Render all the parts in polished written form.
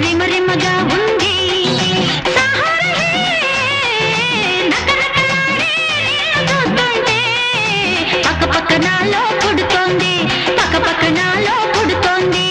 రిమ రిమగా ఉంది పక్క పక్క నాలో పుడుతోంది పక్క పక్క నాలో పుడుతోంది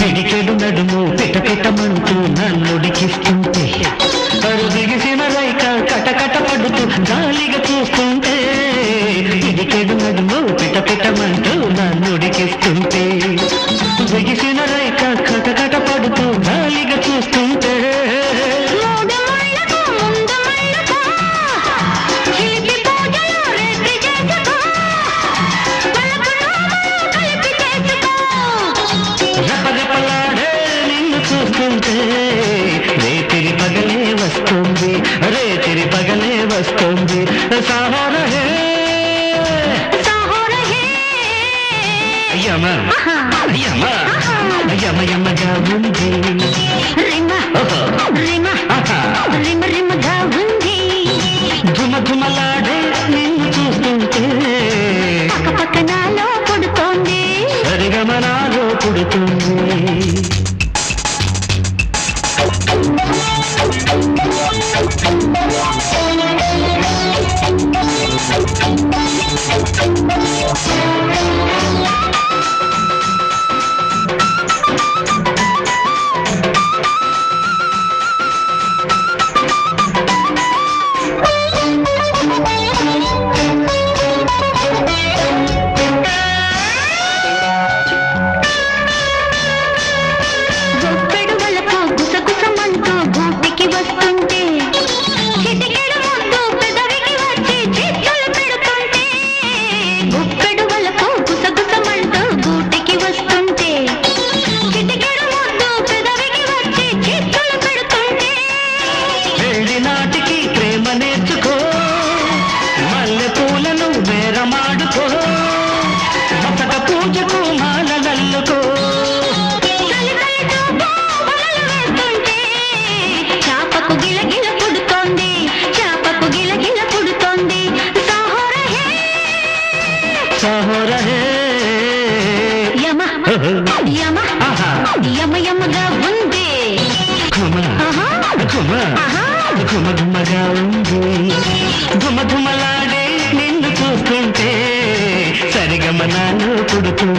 పిడికెడు నడుము పిటపిటమంటూ నన్నుడికిస్తుంటే అరుదిగిసిన రైక కటకట పడుతూ గాలిగా చూస్తుంటే పిడికెడు నడుము పిటపిటమంటూ నన్నుడికిస్తుంటే దిగిసిన రైక కటకట పడుతూ గాలిగా చూస్తుంటే రపరపలాడే నిన్ను చూస్తుంటే రేతిరి పగలే వస్తుంది రేతిరి పగలే వస్తుంది సాహోరహే అయ్యమ్మా అయ్యమ్మా అయ్యమ్మగా ఉంది రిమ రిమ రిమ రిమగా ఉంది ఘుమ ఘుమలాడే నిన్ను చూస్తుంటే పక్క పక్క నాలో పుడుతోంది సరిగమనాలో పుడుతుంది గొప్పెడు వలకు గుసగుసమంటూ గూటికి వస్తుంటే చిటికెడు ముద్దు పెదవికి వచ్చి చిత్తులు పెడుతుంటే గొప్పెడు వలకు గుసగుసమంటూ గూటికి వస్తుంటే చిటికెడు ముద్దు పెదవికి వచ్చి చిత్తులు పెడుతుంటే పెళ్లి నాటికి ప్రేమ నేర్చుకో మల్లె పూలను బేరమాడుకో మొదట పూజకు మాలలల్లుకో చాపకు గిలగిల పుడుతోంది చాపకు గిలగిల పుడుతోంది సాహోరహే యమ యమ యమ యమగా ఉంది ఘుమ ఘుమ ఘుమ ఘుమగా ఉంది ఘుమ ఘుమలాడే నిన్ను చూస్తుంటే సరిగమనాలు పుడుతుంది